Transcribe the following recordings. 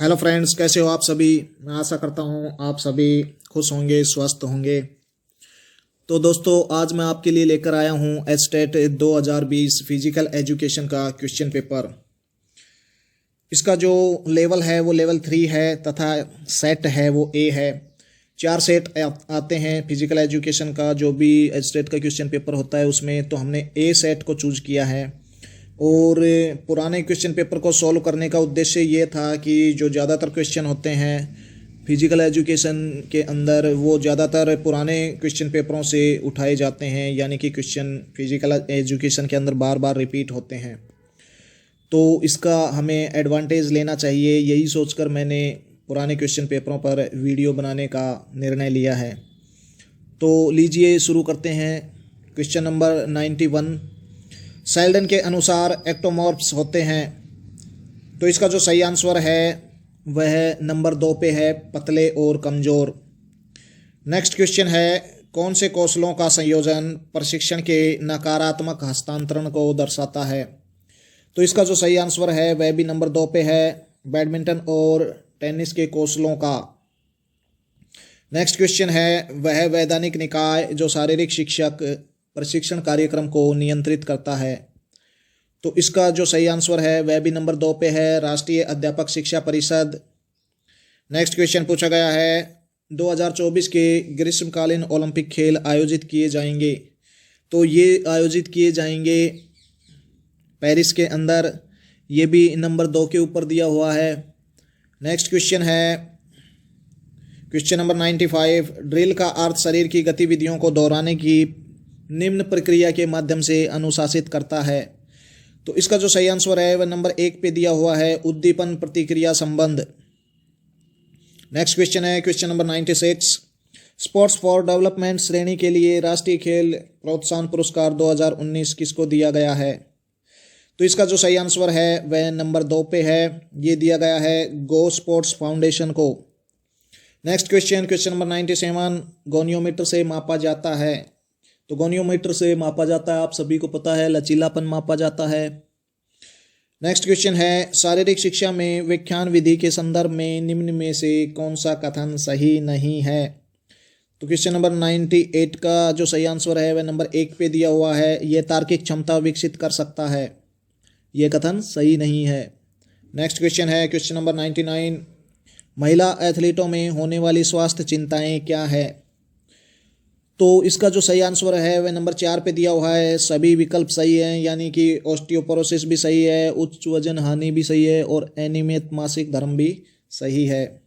Hello friends, कैसे हो आप सभी। मैं आशा करता हूँ आप सभी खुश होंगे, स्वस्थ होंगे। तो दोस्तों, आज मैं आपके लिए लेकर आया हूँ एचटेट 2020 फिजिकल एजुकेशन का क्वेश्चन पेपर। इसका जो लेवल है वो लेवल 3 है तथा सेट है वो ए है। 4 सेट आते हैं फिजिकल एजुकेशन का। जो भी एचटेट का क्वेश्चन पेपर होता है उसमें तो हमने ए सेट को चूज किया है। और पुराने क्वेश्चन पेपर को सॉल्व करने का उद्देश्य ये था कि जो ज़्यादातर क्वेश्चन होते हैं फिजिकल एजुकेशन के अंदर वो ज़्यादातर पुराने क्वेश्चन पेपरों से उठाए जाते हैं, यानी कि क्वेश्चन फिजिकल एजुकेशन के अंदर बार बार रिपीट होते हैं। तो इसका हमें एडवांटेज लेना चाहिए, यही सोचकर मैंने पुराने क्वेश्चन पेपरों पर वीडियो बनाने का निर्णय लिया है। तो लीजिए शुरू करते हैं। क्वेश्चन नंबर 91, सेल्डन के अनुसार एक्टोमॉर्फ्स होते हैं। तो इसका जो सही आंसर है वह नंबर 2 पे है, पतले और कमज़ोर। नेक्स्ट क्वेश्चन है, कौन से कौशलों का संयोजन प्रशिक्षण के नकारात्मक हस्तांतरण को दर्शाता है। तो इसका जो सही आंसर है वह भी नंबर 2 पे है, बैडमिंटन और टेनिस के कौशलों का। नेक्स्ट क्वेश्चन है, वह वैधानिक निकाय जो शारीरिक शिक्षक प्रशिक्षण कार्यक्रम को नियंत्रित करता है। तो इसका जो सही आंसर है वह भी नंबर 2 पे है, राष्ट्रीय अध्यापक शिक्षा परिषद। नेक्स्ट क्वेश्चन पूछा गया है, 2024 के ग्रीष्मकालीन ओलंपिक खेल आयोजित किए जाएंगे। तो ये आयोजित किए जाएंगे पेरिस के अंदर। ये भी नंबर 2 के ऊपर दिया हुआ है। नेक्स्ट क्वेश्चन है क्वेश्चन नंबर 95, ड्रिल का अर्थ शरीर की गतिविधियों को दोहराने की निम्न प्रक्रिया के माध्यम से अनुशासित करता है। तो इसका जो सही आंसर है वह नंबर 1 पे दिया हुआ है, उद्दीपन प्रतिक्रिया संबंध। नेक्स्ट क्वेश्चन है question number 96, sports for development श्रेणी के लिए राष्ट्रीय खेल प्रोत्साहन पुरस्कार 2019 किसको दिया गया है। तो इसका जो सही आंसर है वह नंबर 2 पे है, ये दिया गया है गो स्पोर्ट्स फाउंडेशन को। Next question question number 97, goniometer से मापा जाता है। तो गोनियोमीटर से मापा जाता है, आप सभी को पता है, लचीलापन मापा जाता है। नेक्स्ट क्वेश्चन है, शारीरिक शिक्षा में व्याख्यान विधि के संदर्भ में निम्न में से कौन सा कथन सही नहीं है। तो क्वेश्चन नंबर 98 का जो सही आंसर है वह नंबर 1 पे दिया हुआ है, यह तार्किक क्षमता विकसित कर सकता है। यह कथन सही नहीं है। नेक्स्ट क्वेश्चन है क्वेश्चन नंबर 99, महिला एथलीटों में होने वाली स्वास्थ्य चिंताएं क्या है। तो इसका जो सही आंसर है वह नंबर 4 पे दिया हुआ है, सभी विकल्प सही हैं, यानी कि ऑस्टियोपोरोसिस भी सही है, उच्च वजन हानि भी सही है और अनियमित मासिक धर्म भी सही है।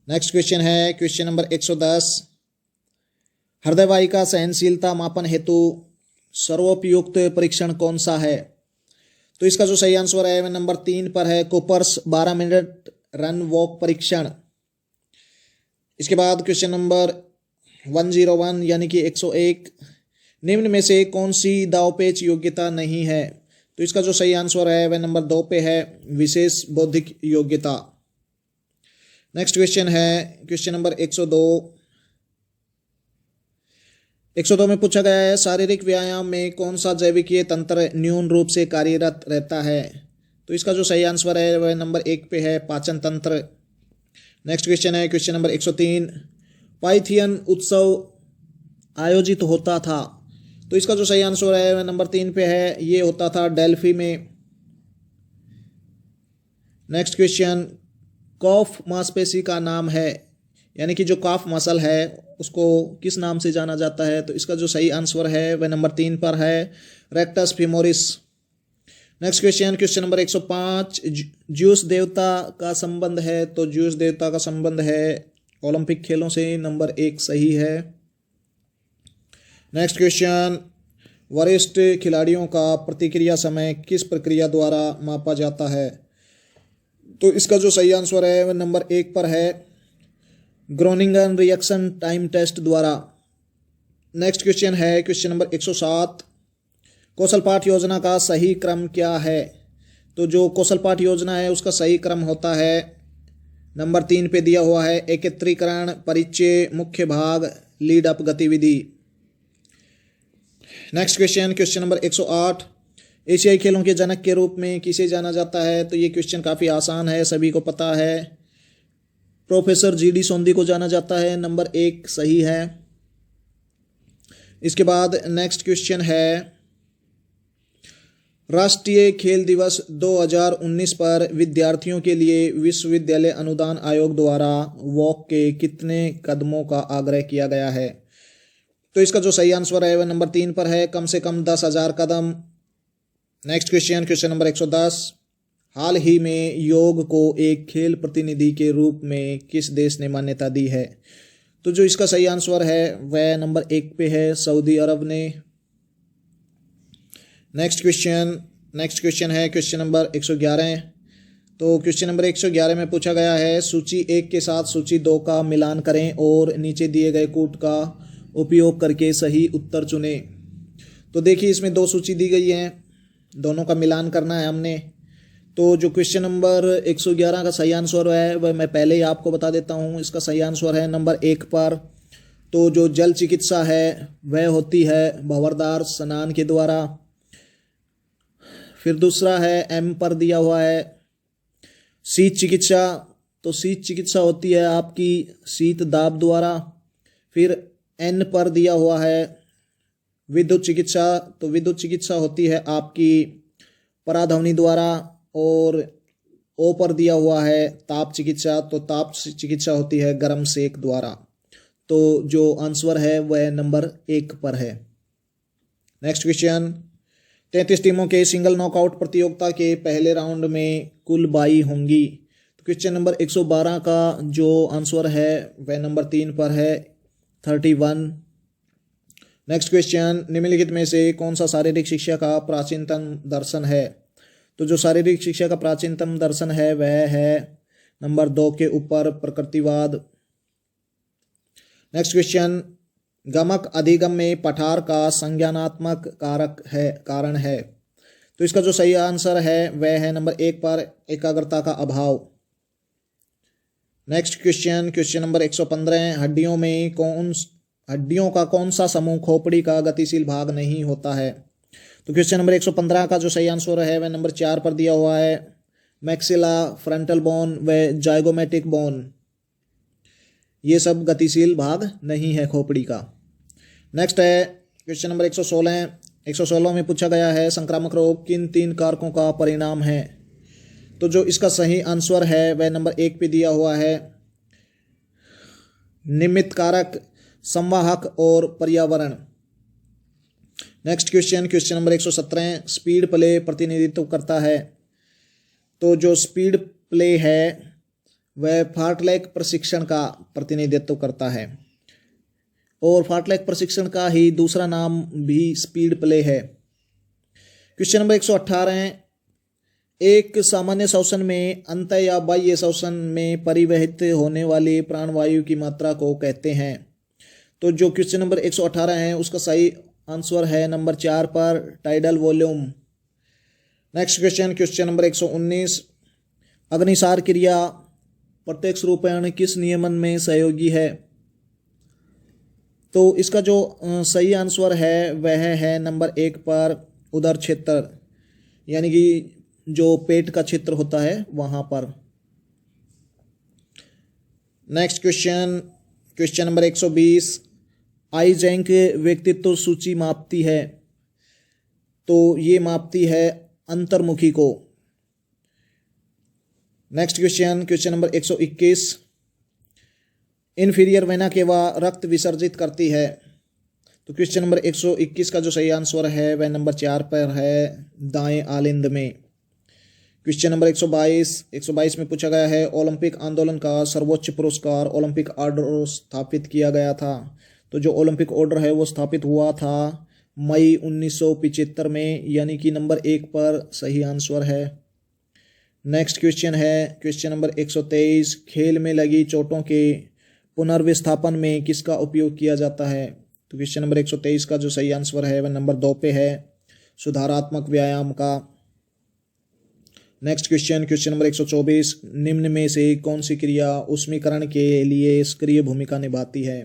नेक्स्ट क्वेश्चन है क्वेश्चन नंबर 110, हृदय वाहिका सहनशीलता मापन हेतु सर्वोपयुक्त परीक्षण कौन सा है। तो इसका जो सही आंसर है वह नंबर 3 पर है, कूपर्स 12 मिनट रन वॉक परीक्षण। इसके बाद क्वेश्चन नंबर 101 यानी कि 101, निम्न में से कौन सी दावपेच योग्यता नहीं है। तो इसका जो सही आंसर है वह नंबर 2 पे है, विशेष बौद्धिक योग्यता। नेक्स्ट क्वेश्चन है क्वेश्चन नंबर 102 में पूछा गया है, शारीरिक व्यायाम में कौन सा जैविकीय तंत्र न्यून रूप से कार्यरत रहता है। तो इसका जो सही आंसर है वह नंबर 1 पे है, पाचन तंत्र। नेक्स्ट क्वेश्चन है क्वेश्चन नंबर 103, पाइथियन उत्सव आयोजित होता था। तो इसका जो सही आंसर है वह नंबर 3 पे है, ये होता था डेल्फी में। नेक्स्ट क्वेश्चन, कॉफ मांसपेशी का नाम है, यानी कि जो काफ मसल है उसको किस नाम से जाना जाता है। तो इसका जो सही आंसर है वह नंबर 3 पर है, rectus femoris. Next question question number 105, juice देवता का संबंध है। तो ज्यूस देवता का संबंध है ओलंपिक खेलों से, नंबर 1 सही है। नेक्स्ट क्वेश्चन, वरिष्ठ खिलाड़ियों का प्रतिक्रिया समय किस प्रक्रिया द्वारा मापा जाता है। तो इसका जो सही आंसर है वह नंबर 1 पर है, ग्रोनिंगन रिएक्शन टाइम टेस्ट द्वारा। नेक्स्ट क्वेश्चन है क्वेश्चन नंबर 107, कौशल पाठ योजना का सही क्रम क्या है। तो जो कौशल पाठ योजना है उसका सही क्रम होता है, नंबर 3 पे दिया हुआ है, एकत्रीकरण, परिचय, मुख्य भाग, लीड अप गतिविधि। नेक्स्ट क्वेश्चन क्वेश्चन नंबर 108, एशियाई खेलों के जनक के रूप में किसे जाना जाता है? तो ये क्वेश्चन काफ़ी आसान है, सभी को पता है। प्रोफेसर जीडी सोंधी को जाना जाता है। नंबर 1 सही है। इसके बाद नेक्स्ट क्वेश्चन है, राष्ट्रीय खेल दिवस 2019 पर विद्यार्थियों के लिए विश्वविद्यालय अनुदान आयोग द्वारा वॉक के कितने कदमों का आग्रह किया गया है? तो इसका जो सही आंसर है वह नंबर 3 पर है, कम से कम 10,000 कदम। नेक्स्ट क्वेश्चन, क्वेश्चन नंबर 110, हाल ही में योग को एक खेल प्रतिनिधि के रूप में किस देश ने मान्यता दी है? तो जो इसका सही आंसर है वह नंबर 1 पे है, सऊदी अरब ने। नेक्स्ट क्वेश्चन है क्वेश्चन नंबर 111। तो क्वेश्चन नंबर 111 में पूछा गया है, सूची 1 के साथ सूची 2 का मिलान करें और नीचे दिए गए कूट का उपयोग करके सही उत्तर चुनें। तो देखिए इसमें 2 सूची दी गई हैं, दोनों का मिलान करना है हमने। तो जो क्वेश्चन नंबर 111 का सही आंसर है वह मैं पहले ही आपको बता देता हूँ। इसका सही आंसर है नंबर 1 पर। तो जो जल चिकित्सा है वह होती है भंवरदार स्नान के द्वारा। फिर दूसरा है एम पर दिया हुआ है शीत चिकित्सा, तो शीत चिकित्सा होती है आपकी शीत दाब द्वारा। फिर एन पर दिया हुआ है विद्युत चिकित्सा, तो विद्युत चिकित्सा होती है आपकी पराध्वनि द्वारा। और ओ पर दिया हुआ है ताप चिकित्सा, तो ताप चिकित्सा होती है गर्म सेक द्वारा। तो जो आंसर है वह नंबर 1 पर है। नेक्स्ट क्वेश्चन, 33 टीमों के सिंगल नॉकआउट प्रतियोगिता के पहले राउंड में कुल 22 होंगी। तो क्वेश्चन नंबर 112 का जो आंसर है वह नंबर 3 पर है, 31। नेक्स्ट क्वेश्चन, निम्नलिखित में से कौन सा शारीरिक शिक्षा का प्राचीनतम दर्शन है? तो जो शारीरिक शिक्षा का प्राचीनतम दर्शन है वह है नंबर 2 के ऊपर, प्रकृतिवाद। नेक्स्ट क्वेश्चन, गमक अधिगम में पठार का संज्ञानात्मक कारण है। तो इसका जो सही आंसर है वह है नंबर 1 पर, एकाग्रता का अभाव। नेक्स्ट क्वेश्चन, क्वेश्चन नंबर 115, हड्डियों का कौन सा समूह खोपड़ी का गतिशील भाग नहीं होता है? तो क्वेश्चन नंबर 115 का जो सही आंसर है वह नंबर 4 पर दिया हुआ है, मैक्सिला, फ्रंटल बोन व जाइगोमेटिक बोन, ये सब गतिशील भाग नहीं है खोपड़ी का। नेक्स्ट है क्वेश्चन नंबर 116 में पूछा गया है, संक्रामक रोग किन 3 कारकों का परिणाम है? तो जो इसका सही आंसर है वह नंबर 1 पे दिया हुआ है, निमित्त कारक, संवाहक और पर्यावरण। Next question, question number 117, speed play प्रतिनिधित्व करता है। तो जो स्पीड प्ले है वह फार्टलैक प्रशिक्षण का प्रतिनिधित्व करता है और फार्टलैक प्रशिक्षण का ही दूसरा नाम भी स्पीड प्ले है। क्वेश्चन नंबर 118, एक सामान्य श्वसन में अंत या बाह्य श्वसन में परिवहित होने वाली प्राणवायु की मात्रा को कहते हैं। तो जो क्वेश्चन नंबर 118 है उसका सही आंसर है नंबर 4 पर, tidal volume. Next question, question number 119, Agnisar क्रिया प्रत्यक्ष रूपेण किस नियमन में सहयोगी है? तो इसका जो सही आंसर है वह है नंबर 1 पर, उदर क्षेत्र, यानी कि जो पेट का क्षेत्र होता है वहां पर। नेक्स्ट क्वेश्चन, क्वेश्चन नंबर 120, आईजैंक व्यक्तित्व सूची मापती है। तो ये मापती है अंतर्मुखी को। Next question, question number 121, inferior vena cava रक्त विसर्जित करती है। तो क्वेश्चन नंबर 121 का जो सही आंसर है वह नंबर 4 पर है, दाएं आलिंद में। क्वेश्चन नंबर 122 में पूछा गया है, ओलंपिक आंदोलन का सर्वोच्च पुरस्कार ओलंपिक ऑर्डर स्थापित किया गया था। तो जो ओलंपिक ऑर्डर है वो स्थापित हुआ था मई 1975 में, यानी कि नंबर 1 पर सही आंसर है। नेक्स्ट क्वेश्चन है क्वेश्चन नंबर 123, खेल में लगी चोटों के पुनर्विस्थापन में किसका उपयोग किया जाता है? तो क्वेश्चन नंबर 123 का जो सही आंसर है वह नंबर 2 पे है, सुधारात्मक व्यायाम का। नेक्स्ट क्वेश्चन, क्वेश्चन नंबर 124, निम्न में से कौन सी क्रिया ऊष्मीकरण के लिए सक्रिय भूमिका निभाती है?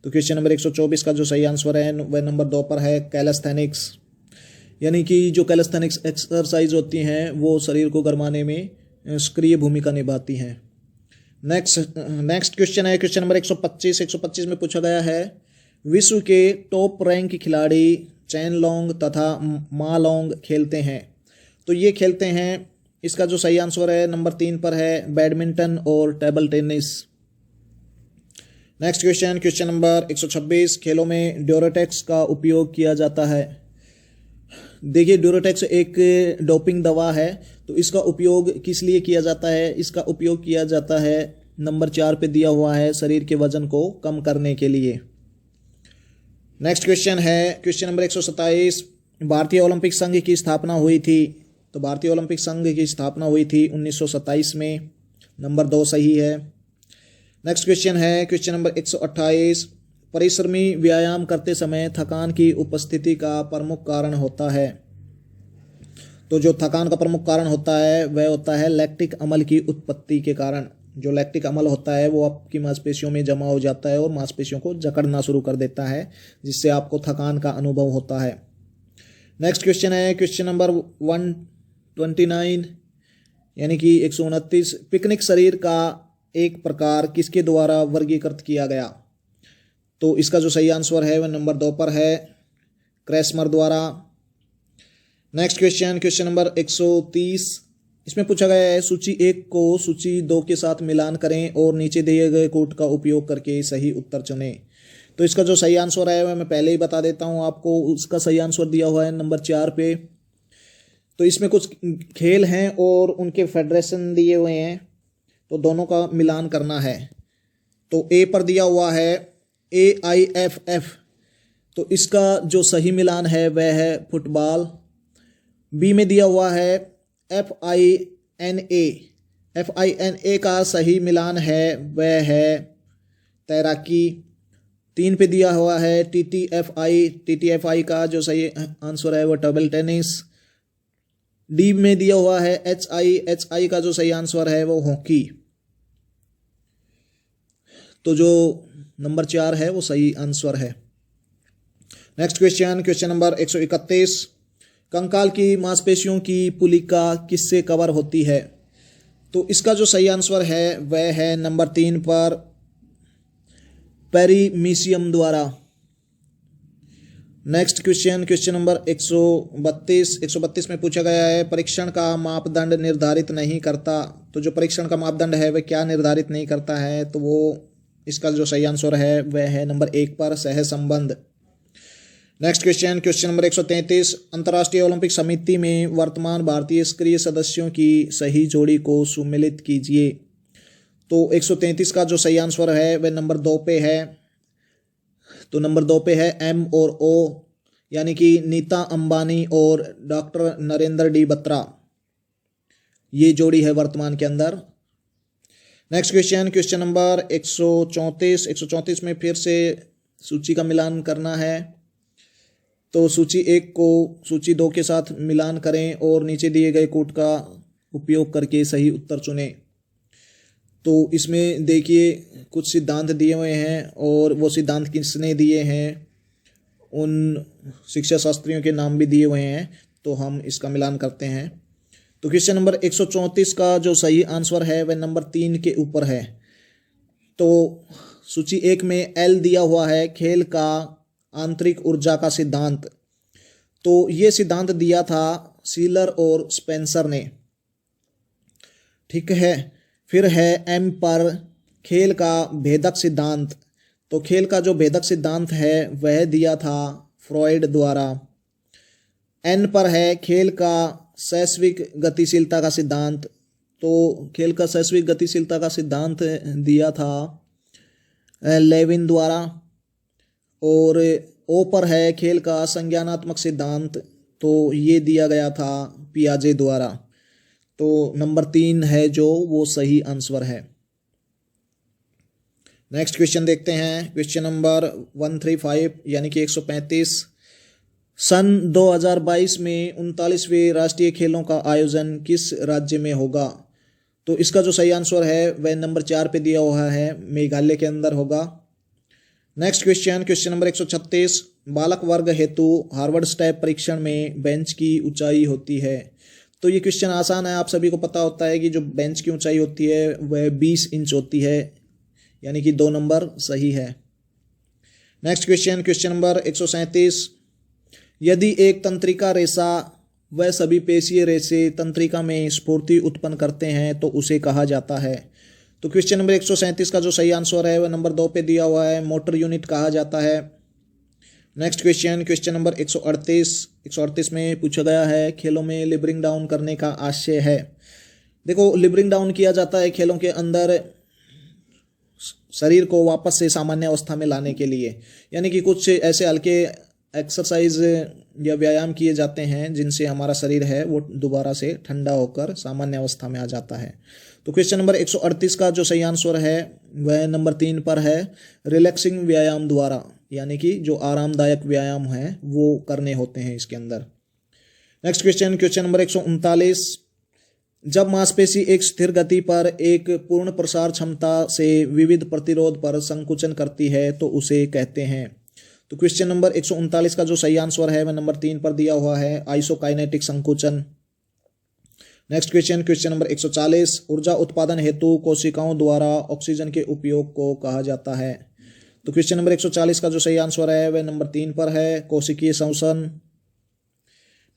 तो क्वेश्चन नंबर 124 का जो सही आंसर है वह नंबर 2 पर है, कैलेस्थेनिक्स। यानी कि जो कैलिस्थेनिक्स एक्सरसाइज होती हैं वो शरीर को गरमाने में सक्रिय भूमिका निभाती हैं। नेक्स्ट क्वेश्चन है क्वेश्चन नंबर 125। 125 में पूछा गया है विश्व के टॉप रैंक खिलाड़ी चेन लॉन्ग तथा मा लॉन्ग खेलते हैं। तो ये खेलते हैं, इसका जो सही आंसर है नंबर 3 पर है बैडमिंटन और table tennis. Next question number 126। खेलों में ड्यूरेटेक्स का उपयोग किया जाता है। देखिए ड्यूरेटेक्स एक डोपिंग दवा है, तो इसका उपयोग किस लिए किया जाता है? इसका उपयोग किया जाता है नंबर 4 पे दिया हुआ है शरीर के वजन को कम करने के लिए। नेक्स्ट क्वेश्चन है क्वेश्चन नंबर 127। भारतीय ओलंपिक संघ की स्थापना हुई थी। तो भारतीय ओलंपिक संघ की स्थापना हुई थी 1927 में, नंबर 2 सही है। नेक्स्ट क्वेश्चन है क्वेश्चन नंबर 128। परिश्रमी व्यायाम करते समय थकान की उपस्थिति का प्रमुख कारण होता है। तो जो थकान का प्रमुख कारण होता है वह होता है लैक्टिक अम्ल की उत्पत्ति के कारण। जो लैक्टिक अम्ल होता है वो आपकी मांसपेशियों में जमा हो जाता है और मांसपेशियों को जकड़ना शुरू कर देता है, जिससे आपको थकान का अनुभव होता है। नेक्स्ट क्वेश्चन है क्वेश्चन नंबर 129 यानी कि 129। पिकनिक शरीर का एक प्रकार किसके द्वारा वर्गीकृत किया गया? तो इसका जो सही आंसर है वह नंबर 2 पर है क्रेस्मर द्वारा। Next question number 130। इसमें पूछा गया है सूची 1 को सूची 2 के साथ मिलान करें और नीचे दिए गए कोड का उपयोग करके सही उत्तर चुनें। तो इसका जो सही आंसर है वह मैं पहले ही बता देता हूं आपको। उसका सही आंसर दिया हुआ है नंबर 4 पे। तो इसमें कुछ खेल हैं और उनके फेडरेशन दिए हुए हैं, तो दोनों का मिलान करना है। तो ए पर दिया हुआ है AIFF, तो इसका जो सही मिलान है वह है फुटबॉल। बी में दिया हुआ है FINA का सही मिलान है वह है तैराकी। 3 पे दिया हुआ है TTFI का जो सही आंसर है वह टेबल टेनिस। डी में दिया हुआ है HI का जो सही आंसर है वो हॉकी। तो जो नंबर 4 है वो सही आंसर है। Next question number 131। कंकाल की मांसपेशियों की पुलिका किससे कवर होती है? तो इसका जो सही आंसर है वह है नंबर 3 पर पेरीमीशियम द्वारा। नेक्स्ट क्वेश्चन नंबर 132 में पूछा गया है परीक्षण का मापदंड निर्धारित नहीं करता। तो जो परीक्षण का मापदंड है वह क्या निर्धारित नहीं करता है? तो वो इसका जो सही आंसर है वह है नंबर 1 पर सहसंबंध। Next question number 133। अंतर्राष्ट्रीय ओलंपिक समिति में वर्तमान भारतीय सक्रिय सदस्यों की सही जोड़ी को सुमेलित कीजिए। तो 133 का जो सही आंसर है वह नंबर 2 पे है। तो नंबर 2 पे है M और O, यानी कि नीता अंबानी और डॉक्टर नरेंद्र डी बत्रा, ये जोड़ी है वर्तमान के अंदर। नेक्स्ट क्वेश्चन नंबर 134 में फिर से सूची का मिलान करना है। तो सूची 1 को सूची 2 के साथ मिलान करें और नीचे दिए गए कोड का उपयोग करके सही उत्तर चुनें। तो इसमें देखिए कुछ सिद्धांत दिए हुए हैं और वो सिद्धांत किसने दिए हैं उन शिक्षा शास्त्रियों के नाम भी दिए हुए हैं, तो हम इसका मिलान करते हैं। तो क्वेश्चन नंबर 134 का जो सही आंसर है वह नंबर 3 के ऊपर है। तो सूची 1 में L दिया हुआ है खेल का आंतरिक ऊर्जा का सिद्धांत। तो ये सिद्धांत दिया था सीलर और स्पेंसर ने, ठीक है। फिर है M पर खेल का भेदक सिद्धांत। तो खेल का जो भेदक सिद्धांत है वह दिया था फ्रॉइड द्वारा। N पर है खेल का शैश्विक गतिशीलता का सिद्धांत। तो खेल का शैश्विक गतिशीलता का सिद्धांत दिया था लेविन द्वारा। और O पर है खेल का संज्ञानात्मक सिद्धांत। तो ये दिया गया था पियाजे द्वारा। तो नंबर 3 है जो वो सही आंसर है। नेक्स्ट क्वेश्चन देखते हैं क्वेश्चन नंबर 135 यानी कि 135। सन 2022 में 39वें राष्ट्रीय खेलों का आयोजन किस राज्य में होगा? तो इसका जो सही आंसर है वह नंबर 4 पे दिया हुआ है, मेघालय के अंदर होगा। Next question number 136। बालक वर्ग हेतु हार्वर्ड स्टेप परीक्षण में बेंच की ऊंचाई होती है? तो ये क्वेश्चन आसान है, आप सभी को पता होता है कि जो बेंच की ऊंचाई होती है वह 20 इंच होती है, यानी कि 2 नंबर सही है। Next question, question number 137। यदि एक तंत्रिका रेशा व सभी पेशीय रेशे तंत्रिका में स्फूर्ति उत्पन्न करते हैं तो उसे कहा जाता है? तो क्वेश्चन नंबर 137 का जो सही आंसर है वह नंबर 2 पे दिया हुआ है, मोटर यूनिट कहा जाता है। नेक्स्ट क्वेश्चन, क्वेश्चन नंबर 138 में पूछा गया है खेलों में लिबरिंग डाउन करने का आशय है। देखो, लिबरिंग डाउन किया जाता है खेलों के अंदर शरीर को वापस से सामान्य अवस्था में लाने के लिए, यानी कि कुछ ऐसे हल्के एक्सरसाइज या व्यायाम किए जाते हैं जिनसे हमारा शरीर है वो दोबारा से ठंडा होकर सामान्य अवस्था में आ जाता है। तो क्वेश्चन नंबर 138 का जो सही आंसर है वह नंबर 3 पर है, रिलैक्सिंग व्यायाम द्वारा, यानी कि जो आरामदायक व्यायाम है वो करने होते हैं इसके अंदर। Next question, question number 139। जब मांसपेशी एक स्थिर गति पर एक पूर्ण प्रसार क्षमता से विविध प्रतिरोध पर संकुचन करती है तो उसे कहते हैं? तो क्वेश्चन नंबर 139 का जो सही आंसर है वह नंबर 3 पर दिया हुआ है, आइसोकाइनेटिक संकुचन। Next question, question number 140। ऊर्जा उत्पादन हेतु कोशिकाओं द्वारा ऑक्सीजन के उपयोग को कहा जाता है? तो क्वेश्चन नंबर 140 का जो सही आंसर है वह नंबर 3 पर है, कोशिकीय श्वसन।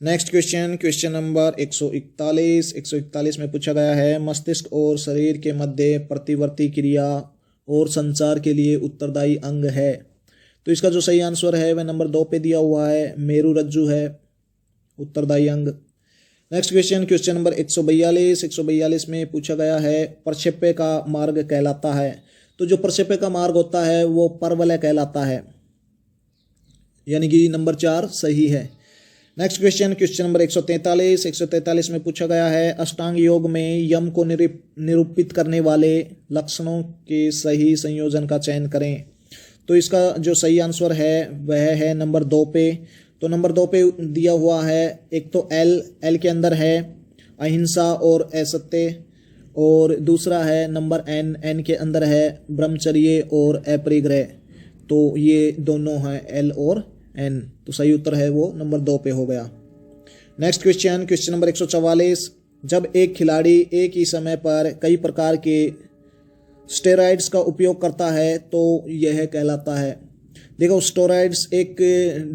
नेक्स्ट क्वेश्चन, क्वेश्चन नंबर 141 में पूछा गया है मस्तिष्क और शरीर के मध्य प्रतिवर्ती क्रिया और संचार के लिए उत्तरदायी अंग है? तो इसका जो सही आंसर है वह नंबर 2 पे दिया हुआ है, मेरुरज्जु है उत्तरदायी अंग। नेक्स्ट क्वेश्चन, क्वेश्चन नंबर 142 में पूछा गया है प्रक्षेप्य का मार्ग कहलाता है? तो जो प्रक्षेप्य का मार्ग होता है वो परवलय कहलाता है, यानी कि नंबर 4 सही है। नेक्स्ट क्वेश्चन, क्वेश्चन नंबर 143 में पूछा गया है अष्टांग योग में यम को निरूपित करने वाले लक्षणों के सही संयोजन का चयन करें? तो इसका जो सही आंसर है वह है नंबर 2 पे। तो नंबर 2 पे दिया हुआ है, एक तो एल के अंदर है अहिंसा और असत्य, और दूसरा है नंबर एन के अंदर है ब्रह्मचर्य और अपरिग्रह। तो ये दोनों हैं एल और एन, तो सही उत्तर है वो नंबर 2 पे हो गया। Next question, question number 144। जब एक खिलाड़ी एक ही समय पर कई प्रकार के स्टेरॉइड्स का उपयोग करता है तो यह कहलाता है? देखो, स्टेरॉइड्स एक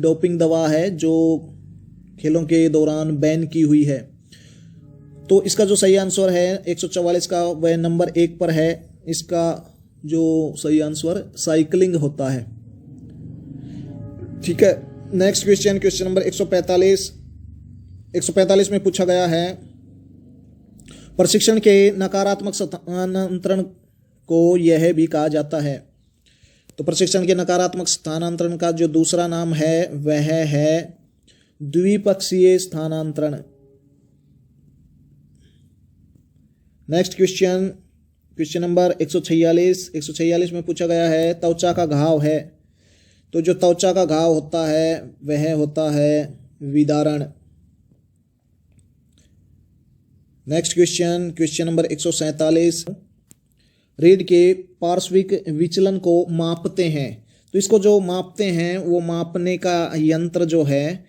डोपिंग दवा है जो खेलों के दौरान बैन की हुई है। तो इसका जो सही आंसर है 144 का वह नंबर 1 पर है, इसका जो सही आंसर साइकिलिंग होता है। ठीक है। नेक्स्ट क्वेश्चन, क्वेश्चन नंबर 145 में पूछा गया है प्रशिक्षण के नकारात्मक स्थानांतरण को यह भी कहा जाता है? तो प्रशिक्षण के नकारात्मक स्थानांतरण का जो दूसरा नाम है वह है द्विपक्षीय स्थानांतरण। नेक्स्ट क्वेश्चन, क्वेश्चन नंबर 146 में पूछा गया है त्वचा का घाव है, तो जो त्वचा का घाव होता है वह होता है विदारण। नेक्स्ट क्वेश्चन, क्वेश्चन नंबर 147 रीढ़ के पार्श्विक विचलन को मापते हैं, तो इसको जो मापते हैं वो मापने का यंत्र जो है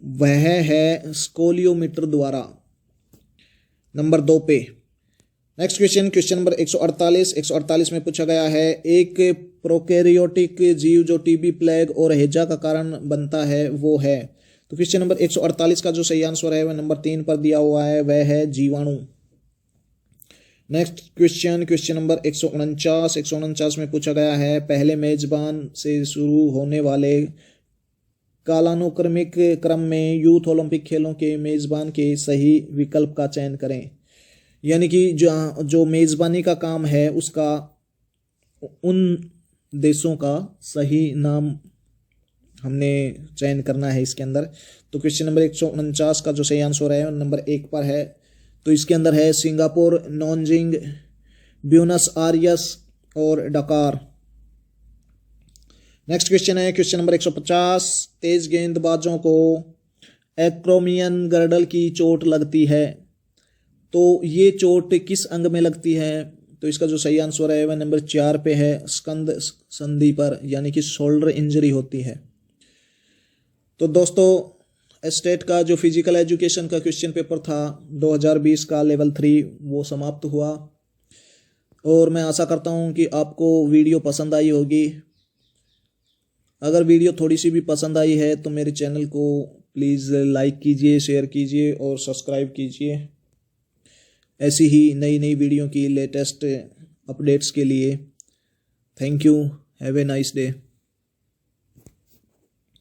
वह है स्कोलियोमीटर द्वारा, नंबर 2 पे। नेक्स्ट क्वेश्चन, क्वेश्चन नंबर 148 में पूछा गया है एक प्रोकैरियोटिक जीव जो टीबी, प्लेग और हैजा का कारण बनता है वो है? तो क्वेश्चन नंबर 148 का जो सही आंसर है वह नंबर 3 पर दिया हुआ है, वह है जीवाणु। नेक्स्ट क्वेश्चन, क्वेश्चन नंबर 149 में पूछा गया है पहले मेजबान से शुरू होने वाले कालानुक्रमिक क्रम में यूथ ओलंपिक खेलों के मेजबान के सही विकल्प का चयन करें। यानी कि जो मेजबानी का काम है उसका उन देशों का सही नाम हमने चयन करना है इसके अंदर। तो क्वेश्चन नंबर 149 का जो सही आंसर है नंबर 1 पर है, तो इसके अंदर है सिंगापुर, नॉनजिंग, ब्यूनस आयर्स और डकार। नेक्स्ट क्वेश्चन है क्वेश्चन नंबर 150 तेज गेंदबाजों को एक्रोमियन गर्डल की चोट लगती है, तो ये चोट किस अंग में लगती है? तो इसका जो सही आंसर है वह नंबर 4 पे है, स्कंद संधि पर, यानी कि शोल्डर इंजरी होती है। तो दोस्तों स्टेट का जो फिजिकल एजुकेशन का क्वेश्चन पेपर था 2020 का लेवल 3 वो समाप्त हुआ और मैं आशा करता हूँ कि आपको वीडियो पसंद आई होगी। अगर वीडियो थोड़ी सी भी पसंद आई है तो मेरे चैनल को प्लीज़ लाइक कीजिए, शेयर कीजिए और सब्सक्राइब कीजिए ऐसी ही नई नई वीडियो की लेटेस्ट अपडेट्स के लिए। Thank you, have a nice day.